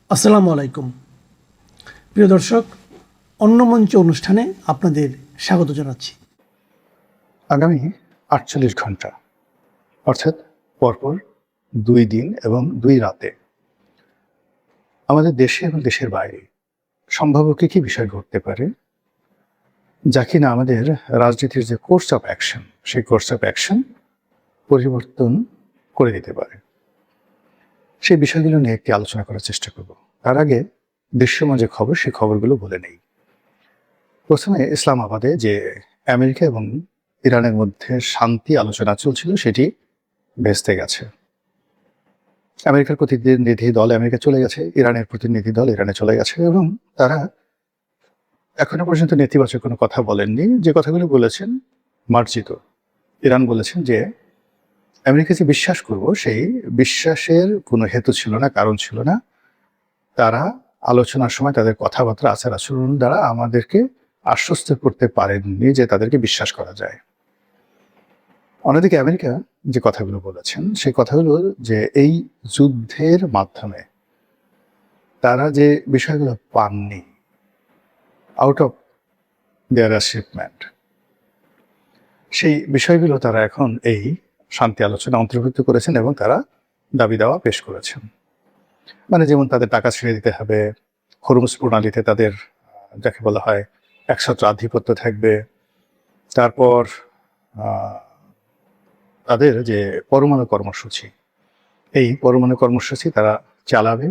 আসসালামু আলাইকুম। প্রিয় দর্শক, অন্য মঞ্চ অনুষ্ঠানে আপনাদের স্বাগত জানাচ্ছি। আগামী ৪৮ ঘন্টা অর্থাৎ পরপর ২ দিন এবং ২ রাতে আমাদের দেশে এবং দেশের বাইরে সম্ভাব্য কী বিষয় ঘটতে পারে, যা কিনা আমাদের রাজনীতির যে কোর্স অফ অ্যাকশন, সেই কোর্স অফ অ্যাকশন পরিবর্তন করে দিতে পারে। সেই বিষয়গুলো নিয়ে একটি আলোচনা করার চেষ্টা করব। তার আগে দৃশ্যমান যে খবর, সেই খবরগুলো বলে নেই। প্রথমে ইসলামাবাদে যে আমেরিকা এবং ইরানের মধ্যে শান্তি আলোচনা চলছিল, সেটি ভেস্তে গেছে। আমেরিকার প্রতিনিধি দল আমেরিকা চলে গেছে, ইরানের প্রতিনিধি দল ইরানে চলে গেছে এবং তারা এখনো পর্যন্ত নেতিবাচক কোনো কথা বলেননি। যে কথাগুলো বলেছেন মার্জিত। ইরান বলেছেন যে আমেরিকা যে বিশ্বাস করব, সেই বিশ্বাসের কোনো হেতু ছিল না, কারণ ছিল না। তারা আলোচনার সময় তাদের কথাবার্তা, আচার আচরণ দ্বারা আমাদেরকে আশ্বস্ত করতে পারেননি যে তাদেরকে বিশ্বাস করা যায়। অন্যদিকে আমেরিকা যে কথাগুলো বলেছেন, সেই কথাগুলো যে এই যুদ্ধের মাধ্যমে তারা যে বিষয়গুলো পাননি আউট অফ দেয়ার অ্যাচিভমেন্ট, সেই বিষয়গুলো তারা এখন এই শান্তি আলোচনা অন্তর্ভুক্ত করেছেন এবং তারা দাবি দাওয়া পেশ করেছেন। মানে যেমন তাদের টাকা ছেড়ে দিতে হবে, হরমুজ প্রণালীতে তাদের যাকে বলা হয় একছত্র আধিপত্য থাকবে, তারপর তাদের যে পরমাণু কর্মসূচি, এই পরমাণু কর্মসূচি তারা চালাবে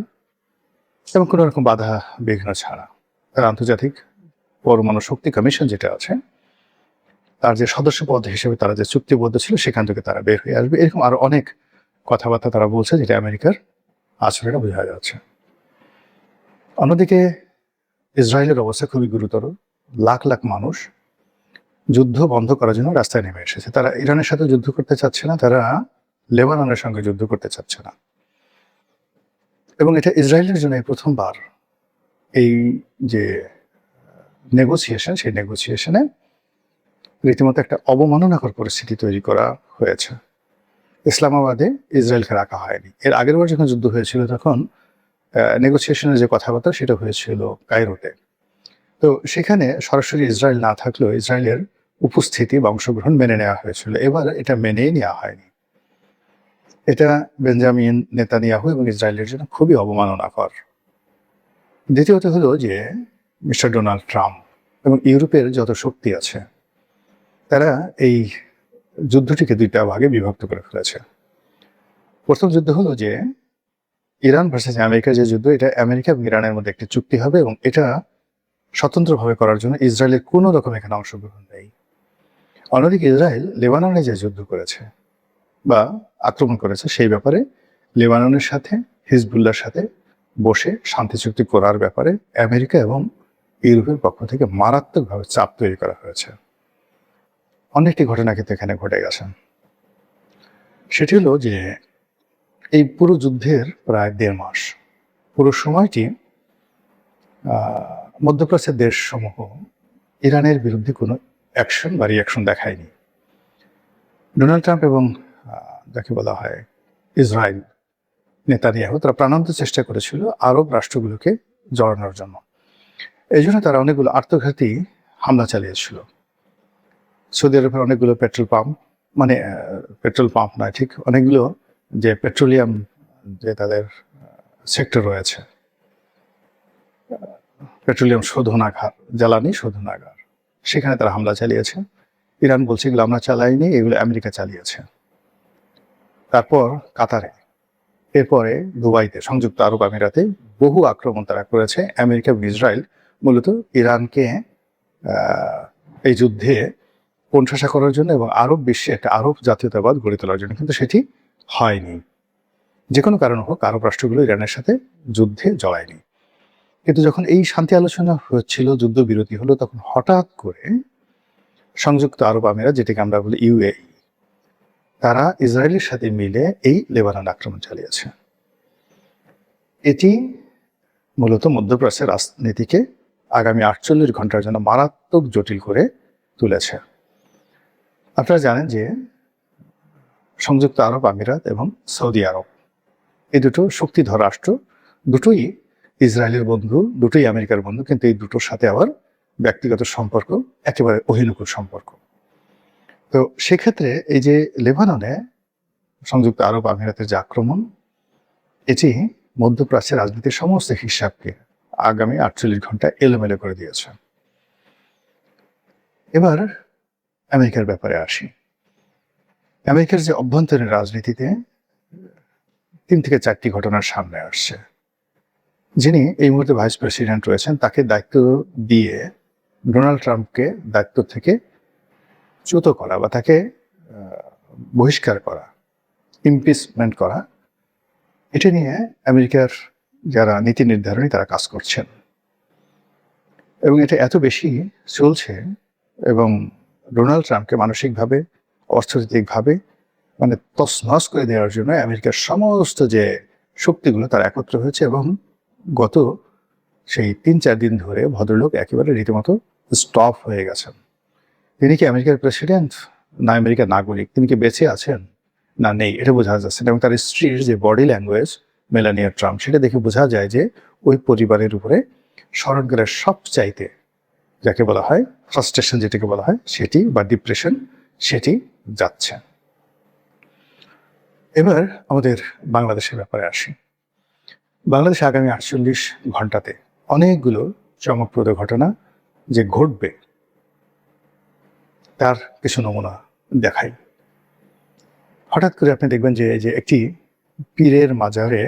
এবং কোনো রকম বাধা বিঘ্ন ছাড়া। তারা আন্তর্জাতিক পরমাণু শক্তি কমিশন যেটা আছে, তার যে সদস্য পদ হিসেবে তারা যে চুক্তিবদ্ধ ছিল, সেখান থেকে তারা বের হয়ে আসবে। এরকম আরো অনেক কথাবার্তা তারা বলছে, যেটা আমেরিকার আচরণে বোঝা যাচ্ছে। অন্যদিকে ইসরায়েলের অবস্থা খুবই গুরুতর। লাখ লাখ মানুষ যুদ্ধ বন্ধ করার জন্য রাস্তায় নেমে এসেছে। তারা ইরানের সাথে যুদ্ধ করতে চাচ্ছে না, তারা লেবাননের সঙ্গে যুদ্ধ করতে চাচ্ছে না। এবং এটা ইসরায়েলের জন্য প্রথমবার এই যে নেগোসিয়েশন, সেই নেগোসিয়েশনে রীতিমতো একটা অবমাননাকর পরিস্থিতি তৈরি করা হয়েছে। ইসলামাবাদে ইসরায়েলকে রাখা হয়নি। এর আগের বার যখন যুদ্ধ হয়েছিল, তখন নেগোসিয়েশনের যে কথাবার্তা, সেটা হয়েছিল কায়রোতে। তো সেখানে সরাসরি ইসরায়েল না থাকলেও ইসরায়েলের উপস্থিতি বা অংশগ্রহণ মেনে নেওয়া হয়েছিল। এবার এটা মেনেই নেওয়া হয়নি। এটা বেঞ্জামিন নেতানিয়াহু এবং ইসরায়েলের জন্য খুবই অবমাননাকর। দ্বিতীয়ত হলো যে মিস্টার ডোনাল্ড ট্রাম্প এবং ইউরোপের যত শক্তি আছে, তারা এই যুদ্ধটিকে দুইটা ভাগে বিভক্ত করে ফেলেছে। প্রথম যুদ্ধ হলো যে ইরান ভার্সেস আমেরিকার যে যুদ্ধ, এটা আমেরিকা এবং ইরানের মধ্যে একটি চুক্তি হবে এবং এটা স্বতন্ত্রভাবে করার জন্য ইসরায়েলের কোনো রকম এখানে অংশগ্রহণ নেই। অন্যদিকে ইসরায়েল লেবাননে যে যুদ্ধ করেছে বা আক্রমণ করেছে, সেই ব্যাপারে লেবাননের সাথে হিজবুল্লাহর সাথে বসে শান্তি চুক্তি করার ব্যাপারে আমেরিকা এবং ইউরোপের পক্ষ থেকে মারাত্মকভাবে চাপ তৈরি করা হয়েছে। অনেকটি ঘটনা কিন্তু এখানে ঘটে গেছে। সেটি হলো যে এই পুরো যুদ্ধের প্রায় ১.৫ মাস, পুরো সময়টি মধ্যপ্রাচ্যের দেশসমূহ ইরানের বিরুদ্ধে কোনো অ্যাকশন বা রিয়াকশন দেখায়নি। ডোনাল্ড ট্রাম্প এবং যাকে বলা হয় ইসরায়েল নেতানিয়াহু, তারা প্রাণান্ত চেষ্টা করেছিল আরব রাষ্ট্রগুলোকে জড়ানোর জন্য। এই জন্য তারা অনেকগুলো আত্মঘাতী হামলা চালিয়েছিল। সৌদি আরবের অনেকগুলো পেট্রোল পাম্প, মানে পেট্রোল পাম্প নয় ঠিক, অনেকগুলো যে পেট্রোলিয়াম যে তাদের সেক্টর রয়েছে, পেট্রোলিয়াম শোধনাগার, জ্বালানি শোধনাগার, সেখানে তারা হামলা চালিয়েছে। ইরান বলছে এগুলো আমরা চালাইনি, এগুলো আমেরিকা চালিয়েছে। তারপর কাতারে, এরপরে দুবাইতে, সংযুক্ত আরব আমিরাতে বহু আক্রমণ তারা করেছে। আমেরিকা এবং ইসরায়েল মূলত ইরানকে এই যুদ্ধে কোণঠাসা করার জন্য এবং আরব বিশ্বে একটা আরব জাতীয়তাবাদ গড়ে তোলার জন্য, কিন্তু সেটি হয়নি। যে কোনো কারণ হোক, আরব রাষ্ট্রগুলো ইরানের সাথে যুদ্ধে জড়ায়নি। কিন্তু যখন এই শান্তি আলোচনা হচ্ছিল, যুদ্ধবিরতি হলো, তখন হঠাৎ করে সংযুক্ত আরব আমিরাত, যেটাকে আমরা বলি ইউএই, তারা ইসরায়েলের সাথে মিলে এই লেবানন আক্রমণ চালিয়েছে। এটি মূলত মধ্যপ্রাচ্যের রাজনীতিকে আগামী ৪৮ ঘন্টার জন্য মারাত্মক জটিল করে তুলেছে। আপনারা জানেন যে সংযুক্ত আরব আমিরাত এবং সৌদি আরব, এই দুটো শক্তিধর রাষ্ট্র, দুটোই ইসরায়েলের বন্ধু, দুটোই আমেরিকার বন্ধু, কিন্তু এই দুটোর সাথে আবার ব্যক্তিগত সম্পর্ক একেবারে অহিনুকুল সম্পর্ক। তো সেক্ষেত্রে এই যে লেবাননে সংযুক্ত আরব আমিরাতের যে আক্রমণ, এটি মধ্যপ্রাচ্যের রাজনীতির সমস্ত হিসাবকে আগামী 48 ঘন্টায় এলোমেলো করে দিয়েছে। এবার আমেরিকার ব্যাপারে আসি। আমেরিকার যে অভ্যন্তরীণ রাজনীতিতে 3 থেকে 4টি ঘটনার সামনে আসছে। যিনি এই মুহূর্তে ভাইস প্রেসিডেন্ট রয়েছেন, তাকে দায়িত্ব দিয়ে ডোনাল্ড ট্রাম্পকে দায়িত্ব থেকে চ্যুত করা বা তাকে বহিষ্কার করা, ইমপিচমেন্ট করা, এটা নিয়ে আমেরিকার যারা নীতি নির্ধারণী তারা কাজ করছেন। এবং এটা এত বেশি চলছে এবং ডোনাল্ড ট্রাম্পকে মানসিকভাবে, অর্থনৈতিকভাবে মানে তছনছ করে দেওয়ার জন্য আমেরিকার সমস্ত যে শক্তিগুলো তারা একত্র হয়েছে এবং গত সেই 3-4 দিন ধরে ভদ্রলোক একেবারে রীতিমতো স্টপ হয়ে গেছেন। তিনি কি আমেরিকার প্রেসিডেন্ট না আমেরিকার নাগরিক, তিনি কি বেঁচে আছেন না নেই, এটা বোঝা যাচ্ছে না। এবং তার স্ত্রীর যে বডি ল্যাঙ্গুয়েজ, মেলানিয়া ট্রাম্প, সেটা দেখে বোঝা যায় যে ওই পরিবারের উপরে শরৎকালের সবচাইতে যাকে বলা হয় ফ্রাস্ট্রেশন, যেটাকে বলা হয় সেটি বা ডিপ্রেশন, সেটি যাচ্ছে। এবার আমাদের বাংলাদেশের ব্যাপারে আসি। বাংলাদেশে আগামী 48 ঘন্টাতে অনেকগুলো চমকপ্রদ ঘটনা যে ঘটবে তার কিছু নমুনা দেখাই। হঠাৎ করে আপনি দেখবেন যে এই যে একটি পীরের মাজারে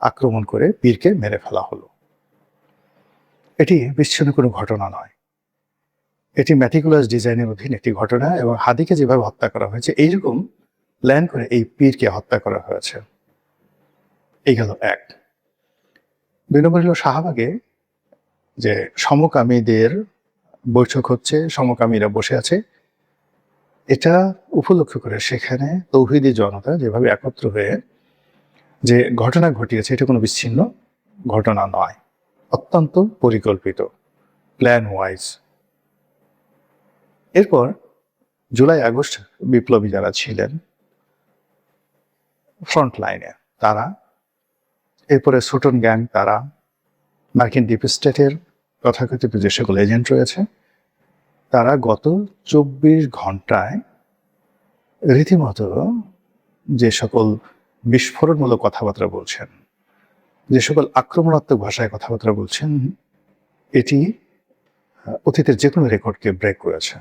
আক্রমণ করে পীরকে মেরে ফেলা হলো। এটি বিচ্ছিন্ন কোনো ঘটনা নয়, এটি ম্যাটিকুলাস ডিজাইনের অধীন একটি ঘটনা এবং হাদিকে যেভাবে হত্যা করা হয়েছে এইরকম প্ল্যান করে এই পীরকে হত্যা করা হয়েছে। এই গেল এক। 2 নম্বর হলো শাহবাগে যে সমকামীদের বৈঠক হচ্ছে, সমকামীরা বসে আছে, এটা উপলক্ষ করে সেখানে তৌহিদি জনতা যেভাবে একত্র হয়ে যে ঘটনা ঘটিয়েছে, এটা কোনো বিচ্ছিন্ন ঘটনা নয়, অত্যন্ত পরিকল্পিত, প্ল্যান ওয়াইজ। এরপর জুলাই আগস্ট বিপ্লবী যারা ছিলেন ফ্রন্ট লাইনে তারা, এরপরে সুটন গ্যাং, তারা মার্কিন ডিপ স্টেটের তথাকথিত যে সকল এজেন্ট রয়েছে, তারা গত 24 ঘন্টায় রীতিমতো যে সকল বিস্ফোরণমূলক কথাবার্তা বলছেন, যে সকল আক্রমণাত্মক ভাষায় কথাবার্তা বলছেন, এটি অতীতের যে কোনো রেকর্ডকে ব্রেক করেছে।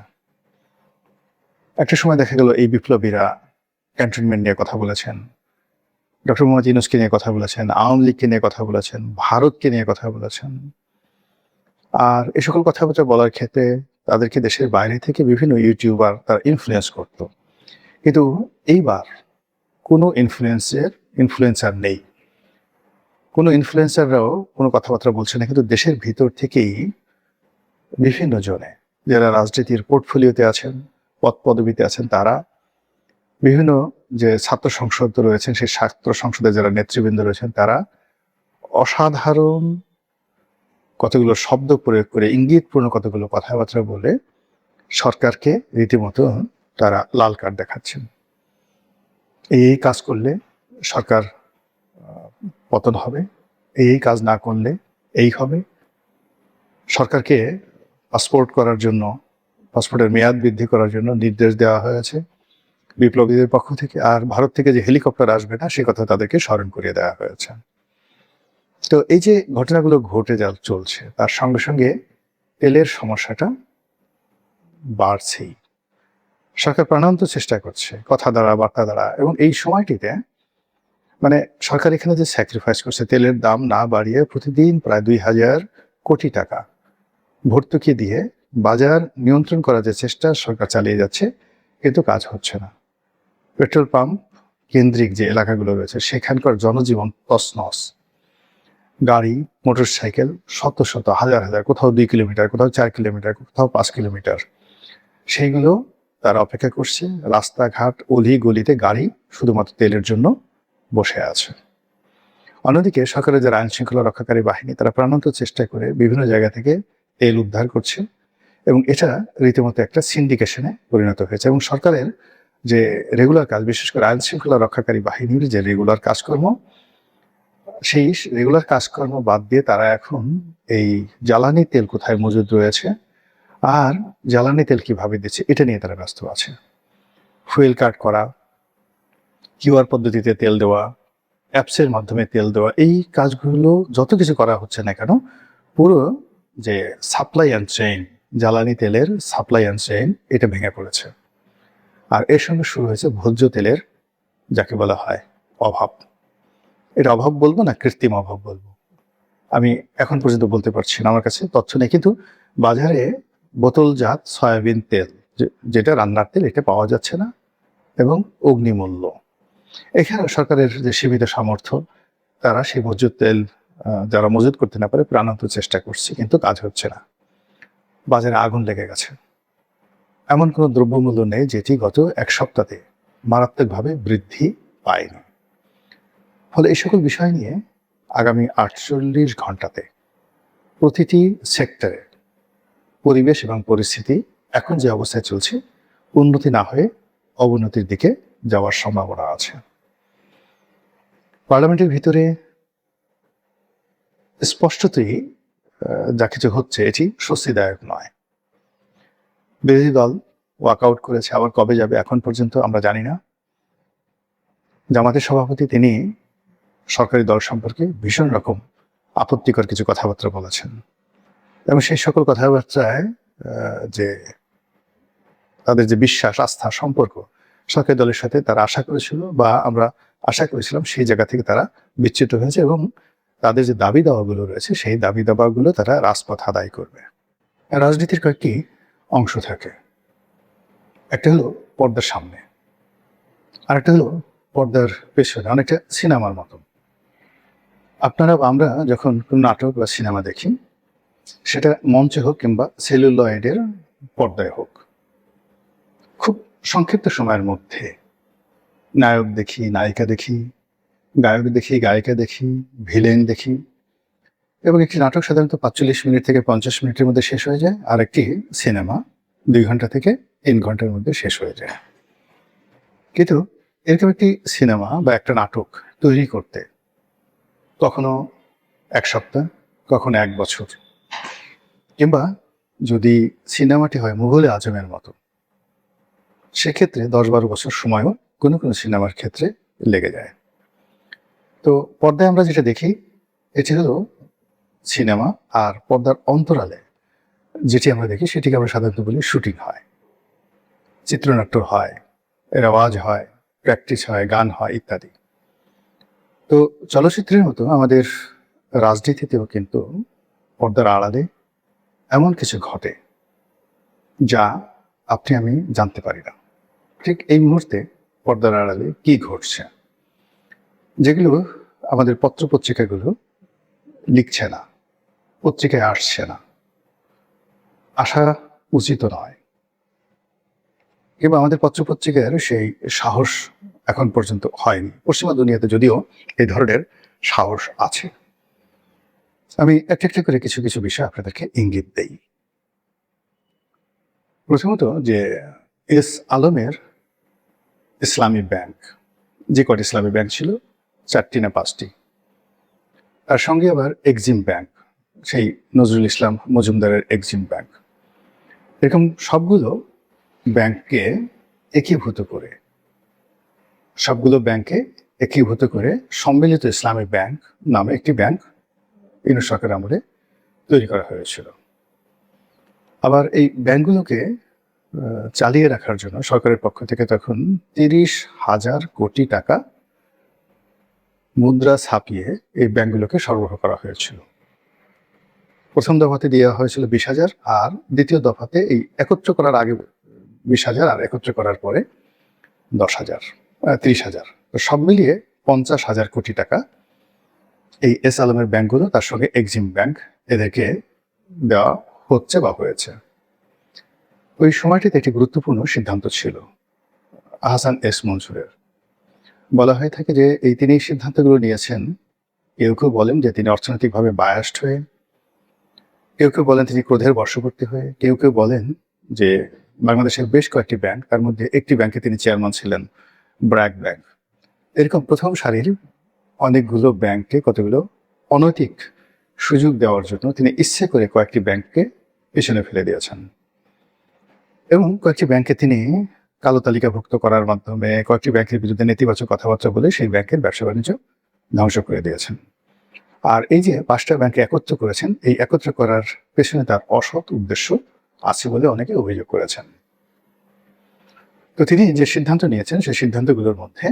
একটা সময় দেখা গেল এই বিপ্লবীরা ক্যান্টনমেন্ট নিয়ে কথা বলেছেন, ডক্টর মোহাম্মদ ইউনূসকে নিয়ে কথা বলেছেন, আওয়ামী লীগকে নিয়ে কথা বলেছেন, ভারতকে নিয়ে কথা বলেছেন। আর এ সকল কথাবার্তা বলার ক্ষেত্রে তাদেরকে দেশের বাইরে থেকে বিভিন্ন ইউটিউবার তারা ইনফ্লুয়েন্স করত। কিন্তু এইবার কোনো ইনফ্লুয়েন্সার নেই, কোনো ইনফ্লুয়েন্সাররাও কোনো কথাবার্তা বলছে না, কিন্তু দেশের ভিতর থেকেই বিভিন্ন জনে যারা রাজনীতির পোর্টফোলিওতে আছেন, পদ পদবিতে আছেন, তারা বিভিন্ন যে ছাত্র সংসদ রয়েছেন, সেই ছাত্র সংসদে যারা নেতৃবৃন্দ রয়েছেন, তারা অসাধারণ কতগুলো শব্দ প্রয়োগ করে ইঙ্গিতপূর্ণ কতগুলো কথাবার্তা বলে সরকারকে রীতিমতো তারা লাল কার্ড দেখাচ্ছেন। এই কাজ করলে সরকার পতন হবে, এই কাজ না করলে এই হবে। সরকারকে পাসপোর্টের মেয়াদ বৃদ্ধি করার জন্য নির্দেশ দেওয়া হয়েছে বিপ্লবীদের পক্ষ থেকে। আর ভারত থেকে যে হেলিকপ্টার আসবে না সে কথা তাদেরকে স্মরণ করিয়ে দেওয়া হয়েছে। তো এই যে ঘটনাগুলো ঘটে চলছে, তার সঙ্গে সঙ্গে তেলের সমস্যাটা বাড়ছেই। সরকার প্রাণান্ত চেষ্টা করছে কথা দ্বারা, বার্তা দ্বারা, এবং এই সময়টিতে মানে সরকার এখানে যে স্যাক্রিফাইস করছে, তেলের দাম না বাড়িয়ে প্রতিদিন প্রায় 2000 কোটি টাকা ভর্তুকি দিয়ে বাজার নিয়ন্ত্রণ করার যে চেষ্টা সরকার চালিয়ে যাচ্ছে, কিন্তু কাজ হচ্ছে না। পেট্রোল পাম্প কেন্দ্রিক যে এলাকাগুলো রয়েছে সেখানকার জনজীবন তছনছ। গাড়ি, মোটরসাইকেল শত শত, হাজার হাজার, কোথাও 2 কিলোমিটার, কোথাও 4 কিলোমিটার, কোথাও 5 কিলোমিটার, সেইগুলো তারা অপেক্ষা করছে। রাস্তাঘাট, অলি গলিতে গাড়ি শুধুমাত্র তেলের জন্য বসে আছে। অন্যদিকে সরকারের যারা আইন শৃঙ্খলা রক্ষাকারী বাহিনী, তারা প্রাণান্ত চেষ্টা করে বিভিন্ন জায়গা থেকে তেল উদ্ধার করছে এবং এটা রীতিমতো একটা সিন্ডিকেশনে পরিণত হয়েছে। এবং সরকারের যে রেগুলার কাজ, বিশেষ করে আইন শৃঙ্খলা রক্ষাকারী বাহিনীর যে রেগুলার কাজকর্ম, সেই রেগুলার কাজকর্ম বাদ দিয়ে তারা এখন এই জ্বালানি তেল কোথায় মজুদ রয়েছে আর জ্বালানি তেল কিভাবে দিচ্ছে এটা নিয়ে তারা ব্যস্ত আছে। ফুয়েল কার্ড করা, কিউআর পদ্ধতিতে তেল দেওয়া, অ্যাপসের মাধ্যমে তেল দেওয়া, এই কাজগুলো যত কিছু করা হচ্ছে না কেন, পুরো যে সাপ্লাই অ্যান্ড চেইন, জ্বালানি তেলের সাপ্লাই অ্যান্ড চেইন, এটা ভেঙে পড়েছে। আর এর সঙ্গে শুরু হয়েছে ভোজ্য তেলের, যাকে বলা হয় অভাব। এটা অভাব বলবো না কৃত্রিম অভাব বলবো, আমি এখন পর্যন্ত বলতে পারছি না, আমার কাছে তথ্য নেই। কিন্তু বাজারে বোতলজাত সয়াবিন তেল, যেটা রান্নার তেল, এটা পাওয়া যাচ্ছে না এবং অগ্নিমূল্য। এখানে সরকারের যে সীমিত সামর্থ্য, তারা সেই ভোজ্য তেল যারা মজুত করতে না পারে প্রাণান্ত চেষ্টা করছে, কিন্তু কাজ হচ্ছে না। বাজারে আগুন লেগে গেছে। এমন কোনো দ্রব্যমূল্য নেই যেটি গত এক সপ্তাহে মারাত্মকভাবে বৃদ্ধি পায়নি। ফলে এই সকল বিষয় নিয়ে আগামী 48 ঘন্টাতে প্রতিটি সেক্টরে পরিবেশ এবং পরিস্থিতি এখন যে অবস্থায় চলছে, উন্নতি না হয়ে অবনতির দিকে যাওয়ার সম্ভাবনা আছে। পার্লামেন্টের ভিতরে স্পষ্টতই যা কিছু হচ্ছে এটি স্বস্তিদায়ক নয়। বিরোধী দল ওয়াকআউট করেছে, আবার কবে যাবে এখন পর্যন্ত আমরা জানি না। জামাতের সভাপতি তিনি সরকারি দল সম্পর্কে ভীষণ রকম আপত্তিকর কিছু কথাবার্তা বলেছেন, এবং সেই সকল কথাবার্তায় যে তাদের যে বিশ্বাস, আস্থা, সম্পর্ক সরকারি দলের সাথে তারা আশা করেছিল বা আমরা আশা করেছিলাম, সেই জায়গা থেকে তারা বিচ্যুত হয়েছে এবং তাদের যে দাবি দাওয়াগুলো রয়েছে সেই দাবি দাওয়াগুলো তারা রাজপথ আদায় করবে। রাজনীতির কয়েকটি অংশ থাকে, একটা হলো পর্দার সামনে, আরেকটা হলো পর্দার পেছনে, অনেকটা সিনেমার মতো। আপনারা আমরা যখন কোনো নাটক বা সিনেমা দেখি, সেটা মঞ্চে হোক কিংবা সেলুলয়েডের পর্দায় হোক, খুব সংক্ষিপ্ত সময়ের মধ্যে নায়ক দেখি, নায়িকা দেখি, গায়ক দেখি, গায়িকা দেখি, ভিলেন দেখি, এবং একটি নাটক সাধারণত 45 মিনিট থেকে 50 মিনিটের মধ্যে শেষ হয়ে যায়, আর একটি সিনেমা 2 ঘন্টা থেকে 3 ঘন্টার মধ্যে শেষ হয়ে যায়। কিন্তু এরকম একটি সিনেমা বা একটা নাটক তৈরি করতে কখনো 1 সপ্তাহ, কখনো 1 বছর, কিংবা যদি সিনেমাটি হয় মুঘল আজমের মতো, সেক্ষেত্রে 10-12 বছর সময়ও কোনো কোনো সিনেমার ক্ষেত্রে লেগে যায়। তো পর্দায় আমরা যেটা দেখি এটি হলো সিনেমা, আর পর্দার অন্তরালে যেটি আমরা দেখি সেটিকে আমরা সাধারণত বলি শুটিং হয়, চিত্রনাট্য হয়, রেওয়াজ হয়, প্র্যাকটিস হয়, গান হয় ইত্যাদি। তো চলচ্চিত্রের মতো আমাদের রাজনীতিতেও কিন্তু পর্দার আড়ালে এমন কিছু ঘটে যা আপনি আমি জানতে পারি না। ঠিক এই মুহূর্তে পর্দার আড়ালে কি ঘটছে, যেগুলো আমাদের পত্রপত্রিকাগুলো লিখছে না, পত্রিকায় আসছে না, আসা উচিত নয়, কিংবা আমাদের পত্রপত্রিকার সেই সাহস এখন পর্যন্ত হয়নি। পশ্চিমা দুনিয়াতে যদিও এই ধরনের সাহস আছে। আমি একটা একটা করে কিছু কিছু বিষয় আপনাদেরকে ইঙ্গিত দেই। প্রথমত, যে এস আলমের ইসলামী ব্যাংক, যে কটি ইসলামী ব্যাংক ছিল 4টি না 5টি, তার সঙ্গে আবার এক্সিম ব্যাংক, সেই নজরুল ইসলাম মজুমদারের এক্সিম ব্যাংক, এরকম সবগুলো ব্যাংককে একীভূত করে, সবগুলো ব্যাংকে একীভূত করে সম্মিলিত ইসলামী ব্যাংক নামে একটি ব্যাংক ইউনূস সরকার আমলে তৈরি করা হয়েছিল। আবার এই ব্যাংকগুলোকে চালিয়ে রাখার জন্য সরকারের পক্ষ থেকে তখন 30,000 কোটি টাকা মুদ্রা ছাপিয়ে এই ব্যাংকগুলোকে সরবরাহ করা হয়েছিল। প্রথম দফাতে দেওয়া হয়েছিল 20,000, আর দ্বিতীয় দফাতে এই একত্র করার আগে 20,000, আর একত্র করার পরে 10,000, 30,000, সব মিলিয়ে 50,000 কোটি টাকা এই এস আলমের ব্যাংকগুলো, তার সঙ্গে এক্সিম ব্যাংক, এদেরকে দেওয়া হচ্ছে বা হয়েছে। ওই সময়টিতে একটি গুরুত্বপূর্ণ সিদ্ধান্ত ছিল আহসান এস মনসুরের। বলা হয়ে থাকে যে তিনি এই সিদ্ধান্তগুলো নিয়েছেন, কেউ কেউ বলেন যে তিনি অর্থনৈতিকভাবে বায়াসড হয়ে, কেউ কেউ বলেন তিনি ক্রোধের বশবর্তী হয়ে, কেউ কেউ বলেন যে বাংলাদেশের বেশ কয়েকটি ব্যাংক, তার মধ্যে একটি ব্যাংকে তিনি চেয়ারম্যান ছিলেন, ব্র্যাক ব্যাংক, এরকম প্রথম সারির অনেকগুলো ব্যাংককে কতগুলো অনৈতিক সুযোগ দেওয়ার জন্য তিনি ইচ্ছে করে কয়েকটি ব্যাংককে পেছনে ফেলে দিয়েছেন এবং কয়েকটি ব্যাংকে তিনি কালো তালিকাভুক্ত করার মাধ্যমে কয়েকটি ব্যাংকের বিরুদ্ধে নেতিবাচক কথাবার্তা বলে সেই ব্যাংকের ব্যবসা বাণিজ্য ধ্বংস করে দিয়েছেন। আর এই যে 5টা ব্যাংকে একত্র করেছেন, এই একত্র করার পেছনে তার অসৎ উদ্দেশ্য আছে বলে অনেকে অভিযোগ করেছেন। তো তিনি যে সিদ্ধান্ত নিয়েছেন সেই সিদ্ধান্তগুলোর মধ্যে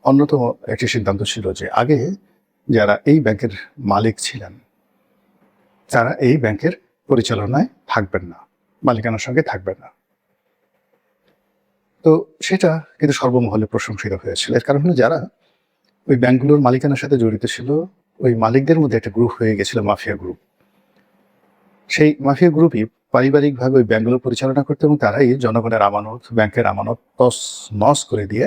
অন্যতম একটি সিদ্ধান্ত ছিল যে আগে যারা এই ব্যাংকের মালিক ছিলেন তারা এই ব্যাংকের পরিচালনায় থাকবেন না, মালিকানার সঙ্গে থাকবেন না। তো সেটা কিন্তু সর্বমহলে প্রশংসিত হয়েছিল। এর কারণ হলো যারা ওই ব্যাংকগুলোর মালিকানার সাথে জড়িত ছিল, ওই মালিকদের মধ্যে একটা গ্রুপ হয়ে গেছিল, মাফিয়া গ্রুপ। সেই মাফিয়া গ্রুপই পারিবারিকভাবে ওই ব্যাংকগুলো পরিচালনা করতে এবং তারাই জনগণের আমানত, ব্যাংকের আমানত তস নস করে দিয়ে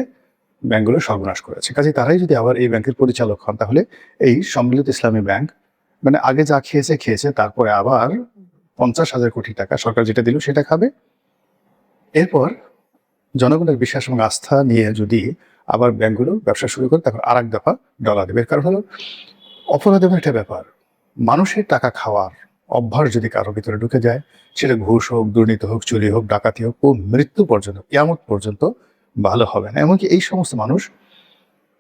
ব্যাংকগুলো সর্বনাশ করেছে। কাজে তারাই যদি আবার এই ব্যাংকের পরিচালক হন তাহলে এই সম্মিলিত ইসলামী ব্যাংক মানে আগে যা খেয়েছে তারপরে আবার 50,000 কোটি টাকা সরকার যেটা দিল সেটা খাবে। এরপর জনগণের বিশ্বাস এবং আস্থা নিয়ে যদি আবার ব্যাংকগুলো ব্যবসা শুরু করে তখন আর এক দফা ডলার দেবে। এর কারণ হলো অপরাধের একটা ব্যাপার, মানুষের টাকা খাওয়ার অভ্যাস যদি কারো ভিতরে ঢুকে যায়, সেটা ঘুষ হোক, দুর্নীতি হোক, চুরি হোক, ডাকাতি হোক, ও মৃত্যু পর্যন্ত, কিয়ামত পর্যন্ত ভালো হবে না। এমনকি এই সমস্ত মানুষ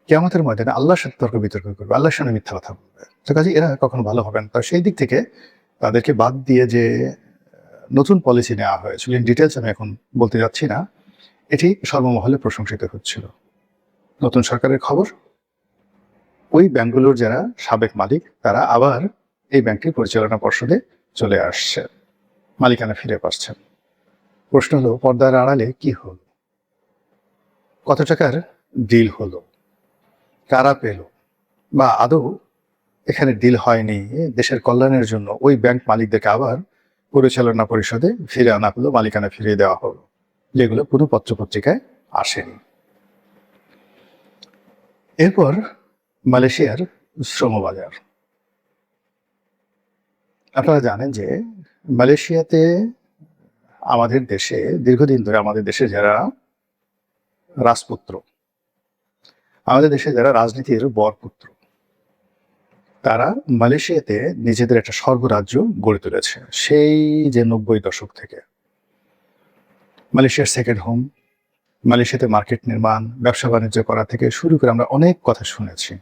কিয়ামতের ময়দানে আল্লাহর সাথে তর্ক বিতর্ক করবে, আল্লাহর সামনে মিথ্যা কথা বলবে। তো কাজে এরা কখনো ভালো হবে না। তো সেই দিক থেকে তাদেরকে বাদ দিয়ে যে নতুন পলিসি নেওয়া হয়েছিল, ইন ডিটেলস আমি এখন বলতে যাচ্ছি না, এটি সর্বমহলে প্রশংসিত হচ্ছিল। নতুন সরকারের খবর, ওই ব্যাংকগুলোর যারা সাবেক মালিক তারা আবার এই ব্যাংকটির পরিচালনা পর্ষদে চলে আসছে, মালিকানা ফিরে পাচ্ছেন। প্রশ্ন হলো পর্দার আড়ালে কি হলো, কত টাকার ডিল হলো, কারা পেল, বা আদৌ এখানে ডিল হয়নি, দেশের কল্যাণের জন্য ওই ব্যাংক মালিকদেরকে আবার পরিচালনা পরিষদে ফিরে আনা হলো, মালিকানা ফিরিয়ে দেওয়া হলো, যেগুলো কোনো পত্রপত্রিকায় আসেনি। এরপর মালয়েশিয়ার শ্রমবাজার। আপনারা জানেন যে মালয়েশিয়াতে আমাদের দেশে দীর্ঘদিন ধরে আমাদের দেশে যারা রাজপুত্র, আমাদের দেশে যারা রাজনীতির বরপুত্র, তারা মালয়েশিয়াতে নিজেদের একটা স্বর্গরাজ্য গড়ে তুলেছে সেই যে 90 দশক থেকে। মালয়েশিয়ার সেকেন্ড হোম, মালয়েশিয়াতে মার্কেট নির্মাণ, ব্যবসা বাণিজ্য করা থেকে শুরু করে আমরা অনেক কথা শুনেছি।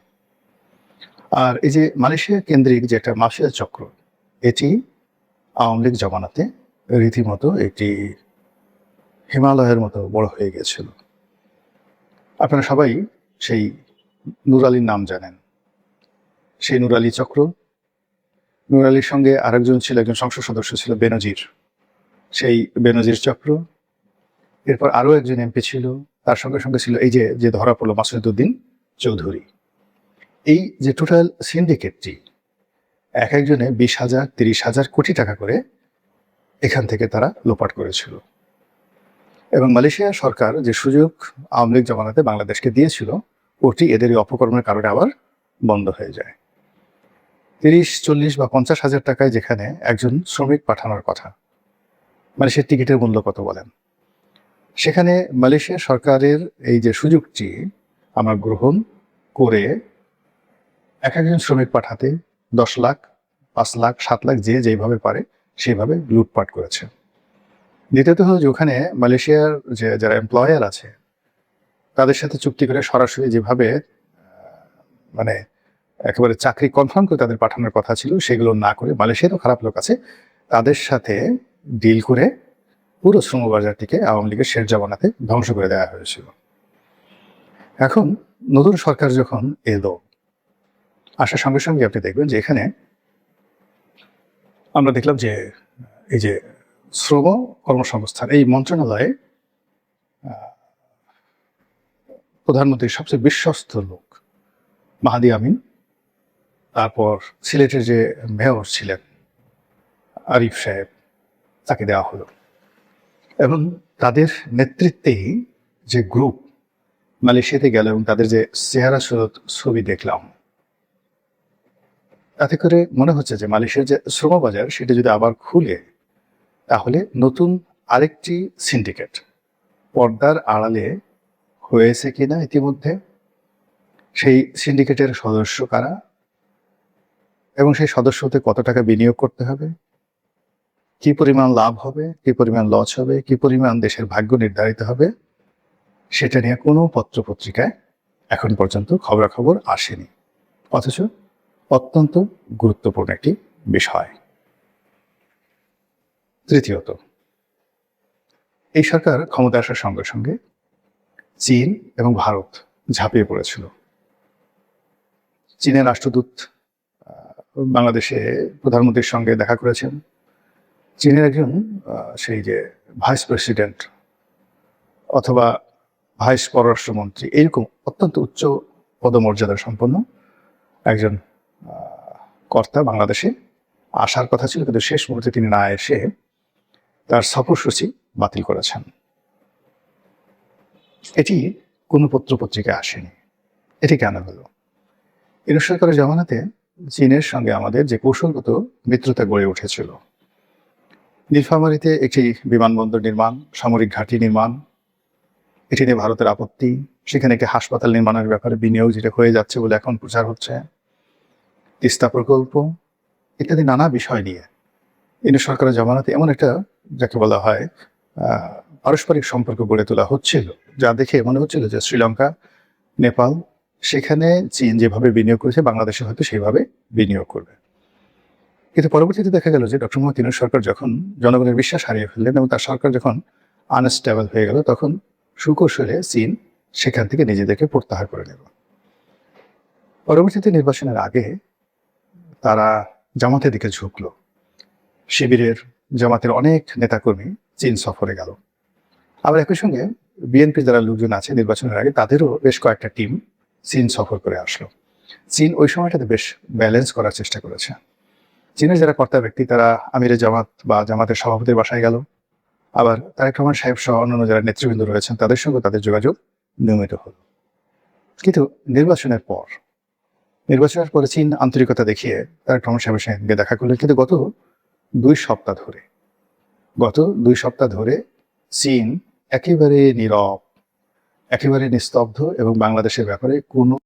আর এই যে মালয়েশিয়া কেন্দ্রিক যে একটা মাফিয়া চক্র, এটি আওয়ামী লীগ জমানাতে রীতিমতো একটি হিমালয়ের মতো বড় হয়ে গেছিল। আপনারা সবাই সেই নূর আলীর নাম জানেন। সেই নূর আলী চক্র, নূর আলীর সঙ্গে আরেকজন ছিল, একজন সংসদ সদস্য ছিল বেনজির, সেই বেনজির চক্র। এরপর আরও একজন এমপি ছিল, তার সঙ্গে সঙ্গে ছিল এই যে ধরা পড়লো মাসুদউদ্দিন চৌধুরী। এই যে টোটাল সিন্ডিকেটটি এক একজনে 20,000, 30,000 কোটি টাকা করে এখান থেকে তারা লোপাট করেছিল। এবং মালয়েশিয়া সরকার যে সুযোগ আওয়ামী লীগ জমানাতে বাংলাদেশকে দিয়েছিল, ওটি এদের এই অপকর্মের কারণে আবার বন্ধ হয়ে যায়। 30, 40 বা 50,000 টাকায় যেখানে একজন শ্রমিক পাঠানোর কথা, মালয়েশিয়ার টিকিটের মূল্য কত বলেন? সেখানে মালয়েশিয়া সরকারের এই যে সুযোগটি আমরা গ্রহণ করে এক একজন শ্রমিক পাঠাতে 10 লাখ, 5 লাখ, 7 লাখ যে যেভাবে পারে সেইভাবে লুটপাট করেছে। দ্বিতীয়ত হলো যে ওখানে মালয়েশিয়ার যে যারা এমপ্লয়ার আছে তাদের সাথে চুক্তি করে সরাসরি যেভাবে মানে একেবারে চাকরি কনফার্ম করে তাদের পাঠানোর কথা ছিল সেগুলো না করে, মালয়েশিয়ারও খারাপ লোক আছে, তাদের সাথে ডিল করে পুরো শ্রমবাজারটিকে আওয়ামী লীগের শের জামানাতে ধ্বংস করে দেওয়া হয়েছিল। এখন নতুন সরকার যখন এলো, আসার সঙ্গে সঙ্গে আপনি দেখবেন যে এখানে আমরা দেখলাম যে এই যে শ্রম কর্মসংস্থান এই মন্ত্রণালয়ে প্রধানমন্ত্রীর সবচেয়ে বিশ্বস্ত লোক মাহাদি আমিন, তারপর সিলেটের যে মেয়র ছিলেন আরিফ সাহেব, তাকে দেওয়া হলো। এবং তাদের নেতৃত্বেই যে গ্রুপ মালয়েশিয়াতে গেল এবং তাদের যে চেহারা ছবি দেখলাম, তাতে করে মনে হচ্ছে যে মালয়েশিয়ার যে শ্রমবাজার সেটা যদি আবার খুলে তাহলে নতুন আরেকটি সিন্ডিকেট পর্দার আড়ালে হয়েছে কিনা ইতিমধ্যে সেই সিন্ডিকেটের সদস্য কারা এবং সেই সদস্য হতে কত টাকা বিনিয়োগ করতে হবে, কি পরিমাণ লাভ হবে, কি পরিমাণ লস হবে, কি পরিমাণ দেশের ভাগ্য নির্ধারিত হবে, সেটা নিয়ে কোনো পত্রপত্রিকায় এখন পর্যন্ত খবরাখবর আসেনি। অথচ অত্যন্ত গুরুত্বপূর্ণ একটি বিষয়। তৃতীয়ত, এই সরকার ক্ষমতা আসার সঙ্গে সঙ্গে চীন এবং ভারত ঝাঁপিয়ে পড়েছিল। চীনের রাষ্ট্রদূত বাংলাদেশে প্রধানমন্ত্রীর সঙ্গে দেখা করেছেন। চীনের একজন সেই যে ভাইস প্রেসিডেন্ট অথবা ভাইস পররাষ্ট্রমন্ত্রী, এরকম অত্যন্ত উচ্চ পদমর্যাদা সম্পন্ন একজন কর্তা বাংলাদেশে আসার কথা ছিল, কিন্তু শেষ মুহূর্তে তিনি না এসে তার সফরসূচি বাতিল করেছেন। এটি কোনো পত্রপত্রিকায় আসেনি। এটি কেন হলো? ইউনূস সরকারের জমানাতে চীনের সঙ্গে আমাদের যে কৌশলগত মিত্রতা গড়ে উঠেছিল, নীলফামারীতে একটি বিমানবন্দর নির্মাণ, সামরিক ঘাঁটি নির্মাণ, এটি নিয়ে ভারতের আপত্তি, সেখানে একটি হাসপাতাল নির্মাণের ব্যাপারে বিনিয়োগ যেটা হয়ে যাচ্ছে বলে এখন প্রচার হচ্ছে, তিস্তা প্রকল্প ইত্যাদি নানা বিষয় নিয়ে ইউনূস সরকারের জমানাতে এমন একটা, যাকে বলা হয় পারস্পরিক সম্পর্ক গড়ে তোলা হচ্ছিল, যা দেখে মনে হচ্ছিল যে শ্রীলঙ্কা, নেপাল, সেখানে চীন যেভাবে বিনিয়োগ করেছে বাংলাদেশে হয়তো সেইভাবে বিনিয়োগ করবে। কিন্তু পরবর্তীতে দেখা গেল যে ডক্টর মোহাম্মদ ইউনূস সরকার যখন জনগণের বিশ্বাস হারিয়ে ফেললেন এবং তার সরকার যখন আনস্টেবল হয়ে গেল, তখন সুকৌশলে চীন সেখান থেকে নিজেদেরকে প্রত্যাহার করে নেব। পরবর্তীতে নির্বাচনের আগে তারা জামাতের দিকে ঝুঁকলো। শিবিরের, জামাতের অনেক নেতাকর্মী চীন সফরে গেল। আবার একই সঙ্গে বিএনপির যারা লোকজন আছে নির্বাচনের আগে, তাদেরও বেশ কয়েকটা টিম চীন সফর করে আসলো। চীন ওই সময়টাতে বেশ ব্যালেন্স করার চেষ্টা করেছে। চীনের যারা কর্তা ব্যক্তি, তারা আমিরে জামাত বা জামাতের সভাপতির বাসায় গেল। আবার তারেক রহমান সাহেব সহ অন্যান্য যারা নেতৃবৃন্দ রয়েছেন তাদের সঙ্গে তাদের যোগাযোগ নিয়মিত হল। কিন্তু নির্বাচনের পরে চীন আন্তরিকতা দেখিয়ে তারেক রহমান সাহেবের সঙ্গে দেখা করলেন। কিন্তু গত 2 সপ্তাহ ধরে চীন একেবারে নীরব, একেবারে নিস্তব্ধ এবং বাংলাদেশের ব্যাপারে কোনো